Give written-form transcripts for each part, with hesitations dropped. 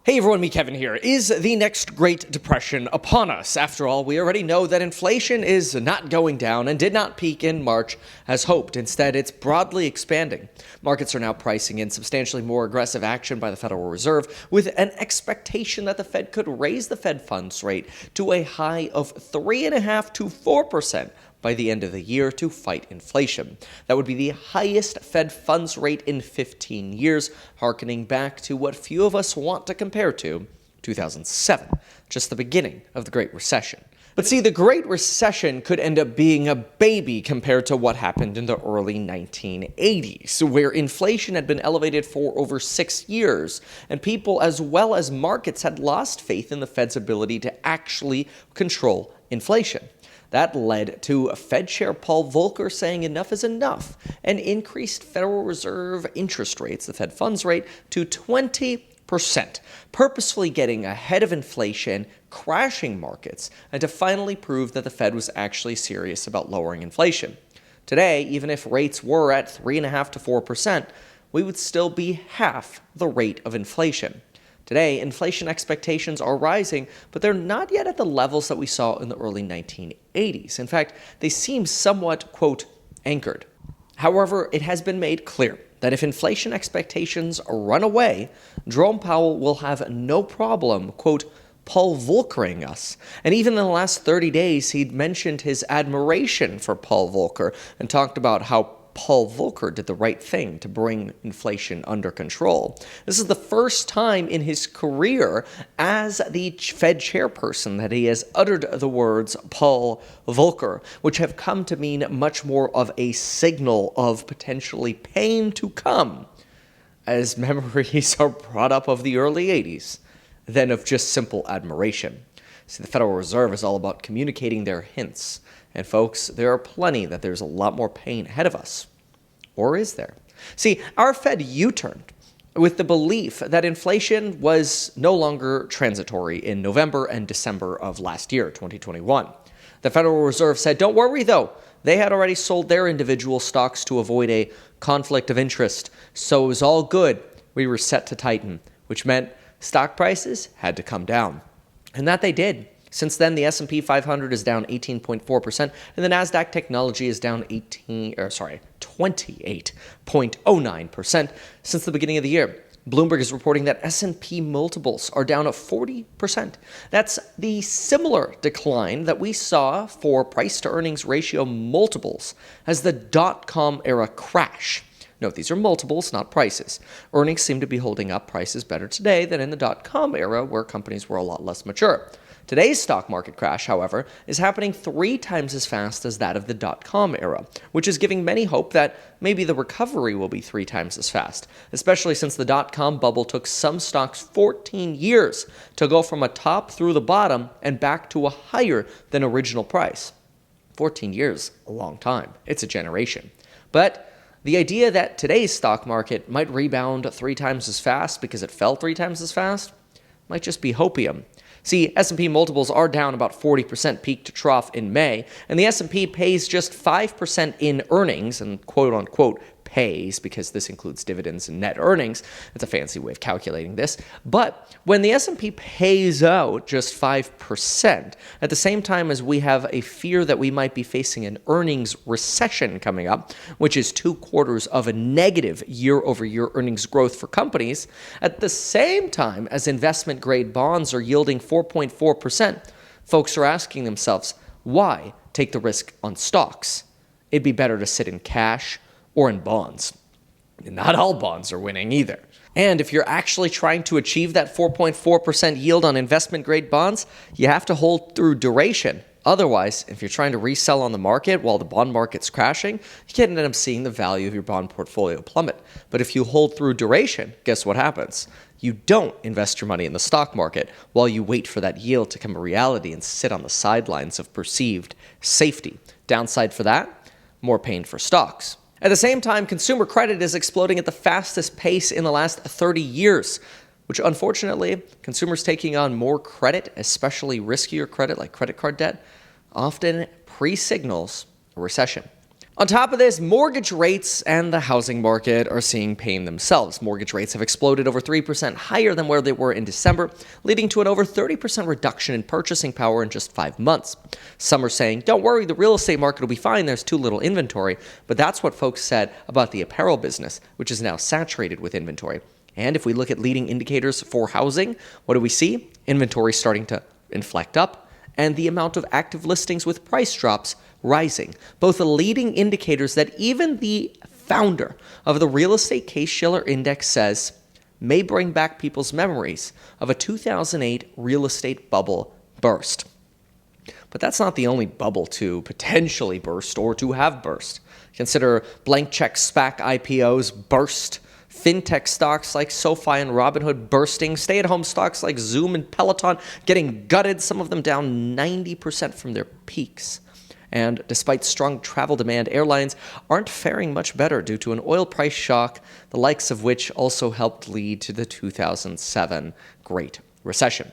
Hey everyone, me Kevin here. Is the next Great Depression upon us? After all, we already know that inflation is not going down and did not peak in March as hoped. Instead, it's broadly expanding. Markets are now pricing in substantially more aggressive action by the Federal Reserve, with an expectation that the Fed could raise the Fed funds rate to a high of 3.5% to 4% by the end of the year to fight inflation. That would be the highest Fed funds rate in 15 years, harkening back to what few of us want to compare to, 2007, just the beginning of the Great Recession. But see, the Great Recession could end up being a baby compared to what happened in the early 1980s, where inflation had been elevated for over 6 years, and people as well as markets had lost faith in the Fed's ability to actually control inflation. That led to Fed Chair Paul Volcker saying enough is enough and increased Federal Reserve interest rates, the Fed funds rate, to 20%, purposefully getting ahead of inflation, crashing markets, and to finally prove that the Fed was actually serious about lowering inflation. Today, even if rates were at 3.5% to 4%, we would still be half the rate of inflation. Today, inflation expectations are rising, but they're not yet at the levels that we saw in the early 1980s. In fact, they seem somewhat, quote, anchored. However, it has been made clear that if inflation expectations run away, Jerome Powell will have no problem, quote, Paul Volckering us. And even in the last 30 days, he'd mentioned his admiration for Paul Volcker and talked about how Paul Volcker did the right thing to bring inflation under control. This is the first time in his career as the Fed chairperson that he has uttered the words Paul Volcker, which have come to mean much more of a signal of potentially pain to come, as memories are brought up of the early 80s, than of just simple admiration. See, the Federal Reserve is all about communicating their hints. And folks, there are plenty that there's a lot more pain ahead of us. Or is there? See, our Fed U-turned with the belief that inflation was no longer transitory in November and December of last year, 2021. The Federal Reserve said, don't worry though, they had already sold their individual stocks to avoid a conflict of interest, so it was all good. We were set to tighten, which meant stock prices had to come down. And that they did. Since then, the S&P 500 is down 18.4%, and the Nasdaq Technology is down 28.09% since the beginning of the year. Bloomberg is reporting that S&P multiples are down at 40%. That's the similar decline that we saw for price-to-earnings ratio multiples as the dot-com era crash. Note, these are multiples, not prices. Earnings seem to be holding up prices better today than in the dot-com era, where companies were a lot less mature. Today's stock market crash, however, is happening 3 times as fast as that of the dot-com era, which is giving many hope that maybe the recovery will be 3 times as fast, especially since the dot-com bubble took some stocks 14 years to go from a top through the bottom and back to a higher than original price. 14 years, a long time. It's a generation. But the idea that today's stock market might rebound 3 times as fast because it fell 3 times as fast might just be hopium. See, S&P multiples are down about 40% peak to trough in May, and the S&P pays just 5% in earnings, and quote-unquote pays, because this includes dividends and net earnings. It's a fancy way of calculating this. But when the S&P pays out just 5%, at the same time as we have a fear that we might be facing an earnings recession coming up, which is 2 quarters of a negative year-over-year earnings growth for companies, at the same time as investment-grade bonds are yielding 4.4%, folks are asking themselves, why take the risk on stocks? It'd be better to sit in cash or in bonds. Not all bonds are winning either. And if you're actually trying to achieve that 4.4% yield on investment-grade bonds, you have to hold through duration. Otherwise, if you're trying to resell on the market while the bond market's crashing, you can end up seeing the value of your bond portfolio plummet. But if you hold through duration, guess what happens? You don't invest your money in the stock market while you wait for that yield to become a reality and sit on the sidelines of perceived safety. Downside for that? More pain for stocks. At the same time, consumer credit is exploding at the fastest pace in the last 30 years, which unfortunately, consumers taking on more credit, especially riskier credit like credit card debt, often pre-signals a recession. On top of this, mortgage rates and the housing market are seeing pain themselves. Mortgage rates have exploded over 3% higher than where they were in December, leading to an over 30% reduction in purchasing power in just 5 months. Some are saying, don't worry, the real estate market will be fine, there's too little inventory. But that's what folks said about the apparel business, which is now saturated with inventory. And if we look at leading indicators for housing, what do we see? Inventory starting to inflect up, and the amount of active listings with price drops rising. Both are leading indicators that even the founder of the Real Estate Case-Shiller Index says may bring back people's memories of a 2008 real estate bubble burst. But that's not the only bubble to potentially burst or to have burst. Consider blank check SPAC IPOs burst, fintech stocks like SoFi and Robinhood bursting, stay-at-home stocks like Zoom and Peloton getting gutted, some of them down 90% from their peaks. And despite strong travel demand, airlines aren't faring much better due to an oil price shock, the likes of which also helped lead to the 2007 Great Recession.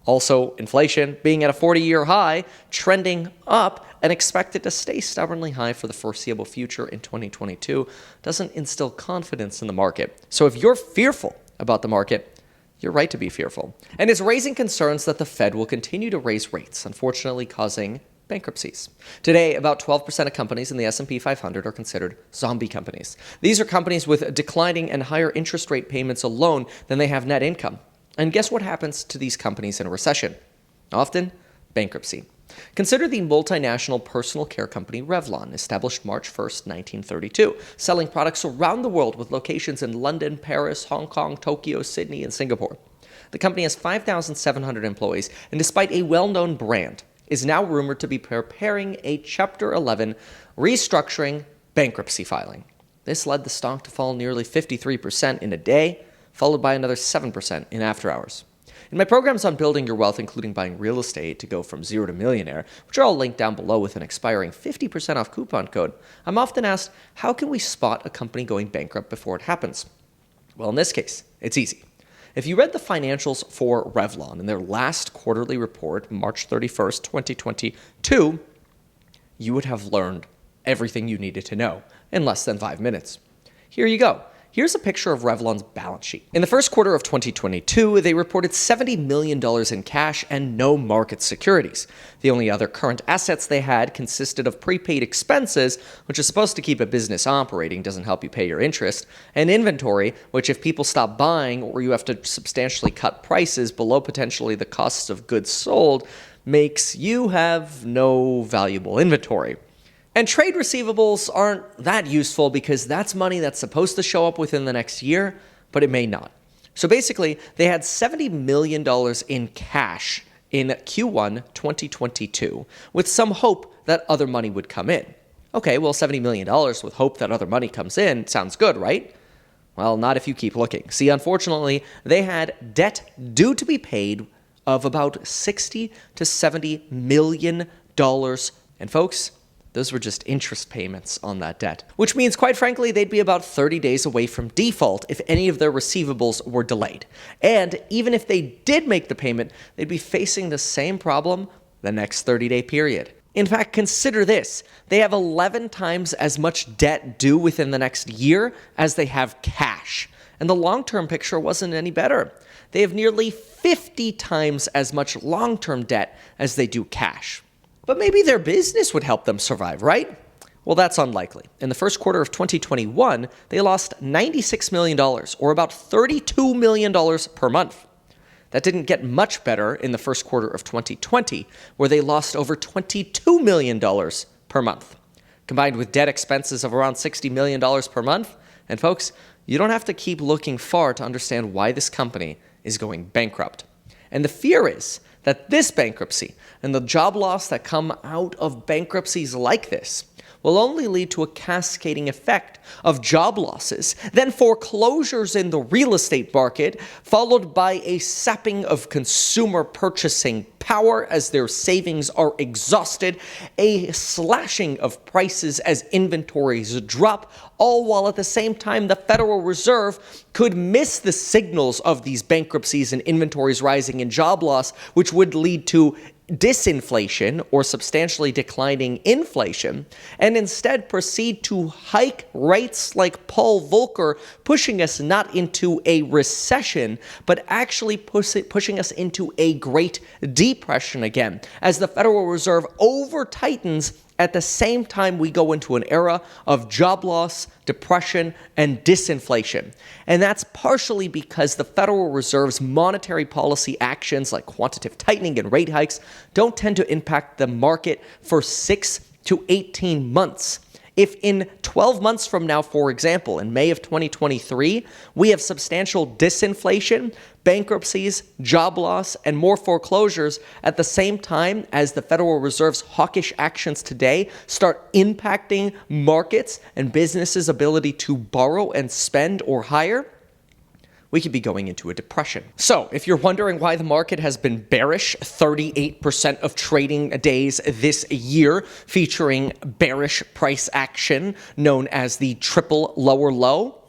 Also, inflation being at a 40-year high, trending up, and expected to stay stubbornly high for the foreseeable future in 2022 doesn't instill confidence in the market. So if you're fearful about the market, you're right to be fearful. And it's raising concerns that the Fed will continue to raise rates, unfortunately causing bankruptcies. Today, about 12% of companies in the S&P 500 are considered zombie companies. These are companies with declining and higher interest rate payments alone than they have net income. And guess what happens to these companies in a recession? Often, bankruptcy. Consider the multinational personal care company Revlon, established March 1st, 1932, selling products around the world with locations in London, Paris, Hong Kong, Tokyo, Sydney, and Singapore. The company has 5,700 employees, and despite a well-known brand, is now rumored to be preparing a Chapter 11 restructuring bankruptcy filing. This led the stock to fall nearly 53% in a day, followed by another 7% in after hours. In my programs on building your wealth, including buying real estate to go from zero to millionaire, which are all linked down below with an expiring 50% off coupon code, I'm often asked, how can we spot a company going bankrupt before it happens? Well, in this case, it's easy. If you read the financials for Revlon in their last quarterly report, March 31st, 2022, you would have learned everything you needed to know in less than 5 minutes. Here you go. Here's a picture of Revlon's balance sheet. In the first quarter of 2022, they reported $70 million in cash and no market securities. The only other current assets they had consisted of prepaid expenses, which is supposed to keep a business operating, doesn't help you pay your interest, and inventory, which if people stop buying or you have to substantially cut prices below potentially the costs of goods sold, makes you have no valuable inventory. And trade receivables aren't that useful because that's money that's supposed to show up within the next year, but it may not. So basically, they had $70 million in cash in Q1 2022 with some hope that other money would come in. Okay, well, $70 million with hope that other money comes in sounds good, right? Well, not if you keep looking. See, unfortunately, they had debt due to be paid of about $60 to $70 million. And folks, those were just interest payments on that debt, which means, quite frankly, they'd be about 30 days away from default if any of their receivables were delayed. And even if they did make the payment, they'd be facing the same problem the next 30-day period. In fact, consider this. They have 11 times as much debt due within the next year as they have cash. And the long-term picture wasn't any better. They have nearly 50 times as much long-term debt as they do cash. But maybe their business would help them survive, right? Well, that's unlikely. In the first quarter of 2021, they lost $96 million, or about $32 million per month. That didn't get much better in the first quarter of 2020, where they lost over $22 million per month. Combined with debt expenses of around $60 million per month, and folks, you don't have to keep looking far to understand why this company is going bankrupt. And the fear is that this bankruptcy and the job loss that come out of bankruptcies like this will only lead to a cascading effect of job losses, then foreclosures in the real estate market, followed by a sapping of consumer purchasing power as their savings are exhausted, a slashing of prices as inventories drop, all while at the same time the Federal Reserve could miss the signals of these bankruptcies and inventories rising and job loss, which would lead to disinflation or substantially declining inflation and instead proceed to hike rates like Paul Volcker, pushing us not into a recession, but actually pushing us into a Great Depression again, as the Federal Reserve over-tightens at the same time we go into an era of job loss, depression, and disinflation. And that's partially because the Federal Reserve's monetary policy actions like quantitative tightening and rate hikes don't tend to impact the market for 6 to 18 months. If in 12 months from now, for example, in May of 2023, we have substantial disinflation, bankruptcies, job loss, and more foreclosures at the same time as the Federal Reserve's hawkish actions today start impacting markets and businesses' ability to borrow and spend or hire, we could be going into a depression. So, if you're wondering why the market has been bearish 38% of trading days this year, featuring bearish price action known as the triple lower low,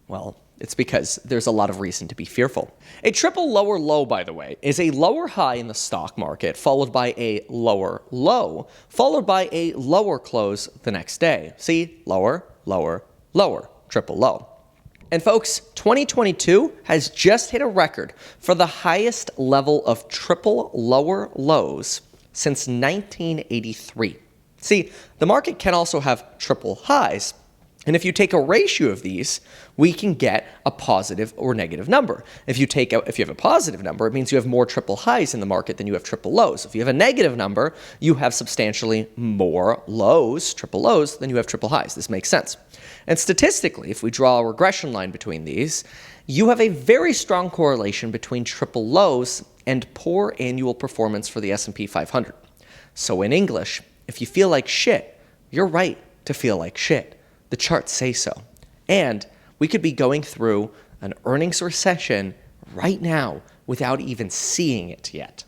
well, it's because there's a lot of reason to be fearful. A triple lower low, by the way, is a lower high in the stock market followed by a lower low, followed by a lower close the next day. See, lower, lower, lower, triple low. And folks, 2022 has just hit a record for the highest level of triple lower lows since 1983. See, the market can also have triple highs. And if you take a ratio of these, we can get a positive or negative number. If you have a positive number, it means you have more triple highs in the market than you have triple lows. If you have a negative number, you have substantially more lows, triple lows, than you have triple highs. This makes sense. And statistically, if we draw a regression line between these, you have a very strong correlation between triple lows and poor annual performance for the S&P 500. So in English, if you feel like shit, you're right to feel like shit. The charts say so. And we could be going through an earnings recession right now without even seeing it yet.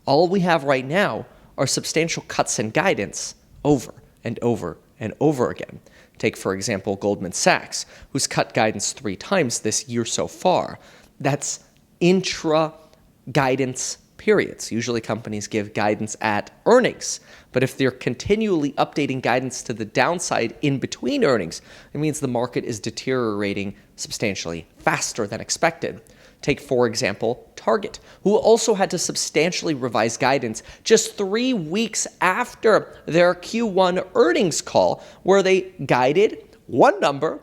All we have right now are substantial cuts in guidance over and over and over again. Take, for example, Goldman Sachs, who's cut guidance 3 times this year so far. That's intra-guidance periods. Usually companies give guidance at earnings, but if they're continually updating guidance to the downside in between earnings, it means the market is deteriorating substantially faster than expected. Take, for example, Target, who also had to substantially revise guidance just 3 weeks after their Q1 earnings call, where they guided one number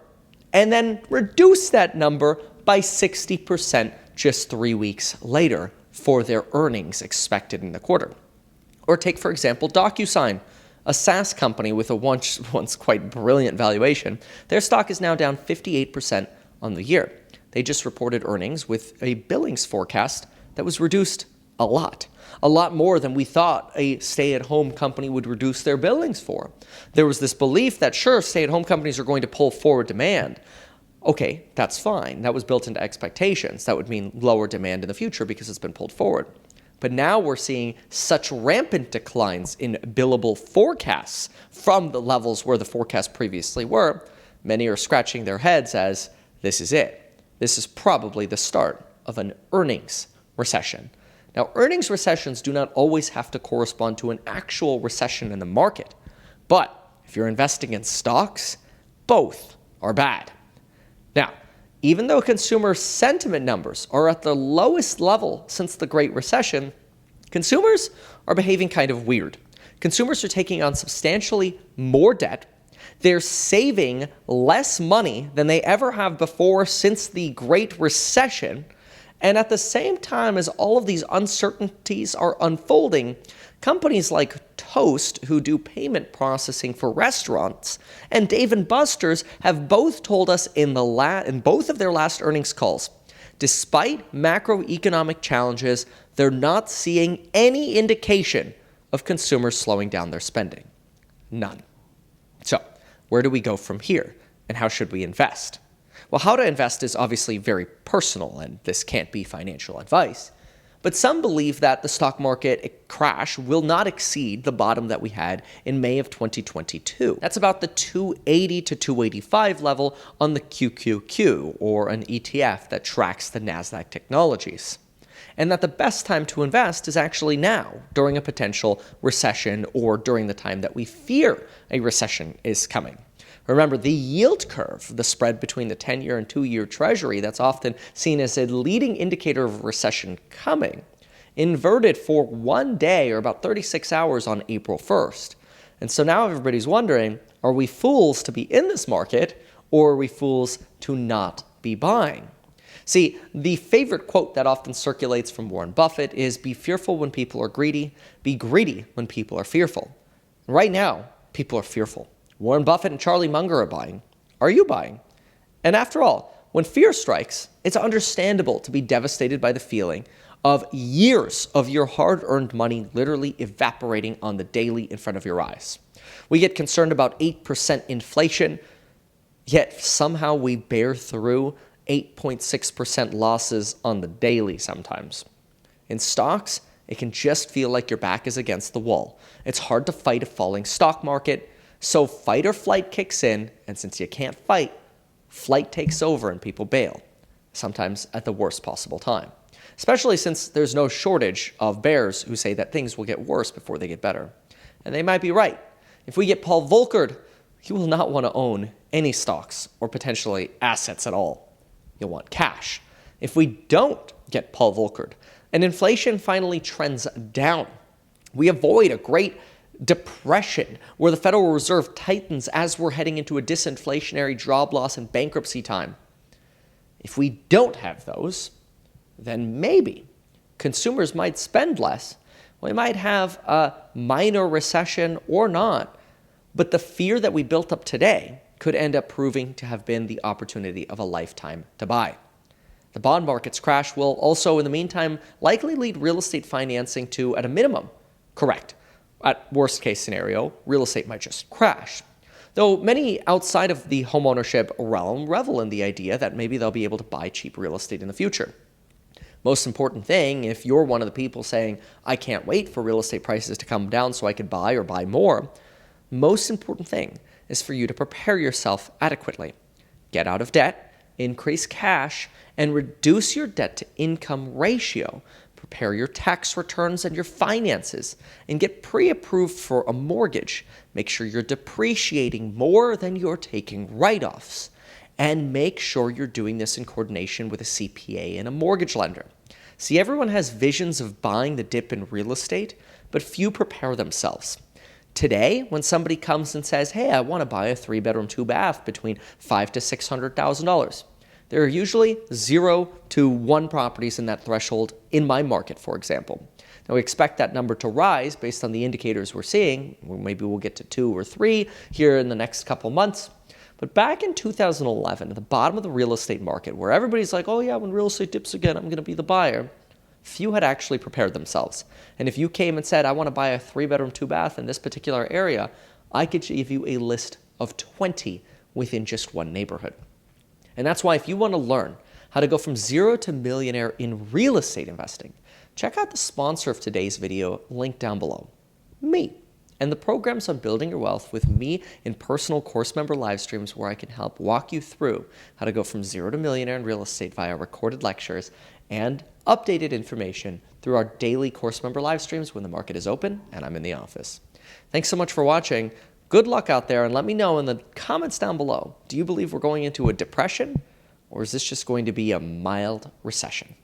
and then reduced that number by 60% just 3 weeks later for their earnings expected in the quarter. Or take, for example, DocuSign, a SaaS company with a once quite brilliant valuation. Their stock is now down 58% on the year. They just reported earnings with a billings forecast that was reduced a lot more than we thought a stay-at-home company would reduce their billings for. There was this belief that, sure, stay-at-home companies are going to pull forward demand. Okay, that's fine. That was built into expectations. That would mean lower demand in the future because it's been pulled forward. But now we're seeing such rampant declines in billable forecasts from the levels where the forecasts previously were, many are scratching their heads as, this is it. This is probably the start of an earnings recession. Now, earnings recessions do not always have to correspond to an actual recession in the market. But if you're investing in stocks, both are bad. Now, even though consumer sentiment numbers are at the lowest level since the Great Recession, consumers are behaving kind of weird. Consumers are taking on substantially more debt. They're saving less money than they ever have before since the Great Recession. And at the same time as all of these uncertainties are unfolding, companies like Toast, who do payment processing for restaurants, and Dave & Buster's have both told us in both of their last earnings calls, despite macroeconomic challenges, they're not seeing any indication of consumers slowing down their spending. None. So, where do we go from here, and how should we invest? Well, how to invest is obviously very personal, and this can't be financial advice. But some believe that the stock market crash will not exceed the bottom that we had in May of 2022. That's about the 280 to 285 level on the QQQ, or an ETF that tracks the NASDAQ technologies. and that the best time to invest is actually now, during a potential recession or during the time that we fear a recession is coming. Remember, the yield curve, the spread between the 10-year and 2-year Treasury that's often seen as a leading indicator of a recession coming, inverted for one day or about 36 hours on April 1st. And so now everybody's wondering, are we fools to be in this market, or are we fools to not be buying? See, the favorite quote that often circulates from Warren Buffett is, be fearful when people are greedy, be greedy when people are fearful. Right now, people are fearful. Warren Buffett and Charlie Munger are buying. Are you buying? And after all, when fear strikes, it's understandable to be devastated by the feeling of years of your hard-earned money literally evaporating on the daily in front of your eyes. We get concerned about 8% inflation, yet somehow we bear through 8.6% losses on the daily sometimes. In stocks, it can just feel like your back is against the wall. It's hard to fight a falling stock market, so fight or flight kicks in, and since you can't fight, flight takes over and people bail, sometimes at the worst possible time. Especially since there's no shortage of bears who say that things will get worse before they get better. And they might be right. If we get Paul Volckered, you will not want to own any stocks or potentially assets at all. You'll want cash. If we don't get Paul Volckered and inflation finally trends down, we avoid a great depression where the Federal Reserve tightens as we're heading into a disinflationary job loss and bankruptcy time. If we don't have those, then maybe consumers might spend less. We might have a minor recession or not, but the fear that we built up today could end up proving to have been the opportunity of a lifetime to buy. The bond market's crash will also, in the meantime, likely lead real estate financing to, at a minimum, correct. At worst case scenario, real estate might just crash. Though many outside of the homeownership realm revel in the idea that maybe they'll be able to buy cheap real estate in the future. Most important thing, if you're one of the people saying, I can't wait for real estate prices to come down so I could buy or buy more, most important thing is for you to prepare yourself adequately. Get out of debt, increase cash, and reduce your debt to income ratio. Prepare your tax returns and your finances, and get pre-approved for a mortgage. Make sure you're depreciating more than you're taking write-offs. And make sure you're doing this in coordination with a CPA and a mortgage lender. See, everyone has visions of buying the dip in real estate, but few prepare themselves. Today, when somebody comes and says, hey, I want to buy a 3-bedroom, 2-bath between $500,000 to $600,000, there are usually 0 to 1 properties in that threshold in my market, for example. Now, we expect that number to rise based on the indicators we're seeing. Maybe we'll get to 2 or 3 here in the next couple months. But back in 2011, at the bottom of the real estate market, where everybody's like, oh yeah, when real estate dips again, I'm going to be the buyer, few had actually prepared themselves. And if you came and said, I want to buy a 3-bedroom, 2-bath in this particular area, I could give you a list of 20 within just one neighborhood. And that's why if you want to learn how to go from zero to millionaire in real estate investing, check out the sponsor of today's video, linked down below, me. And the programs on building your wealth with me in personal course member live streams where I can help walk you through how to go from zero to millionaire in real estate via recorded lectures and updated information through our daily course member live streams when the market is open and I'm in the office. Thanks so much for watching. Good luck out there, and let me know in the comments down below, do you believe we're going into a depression, or is this just going to be a mild recession?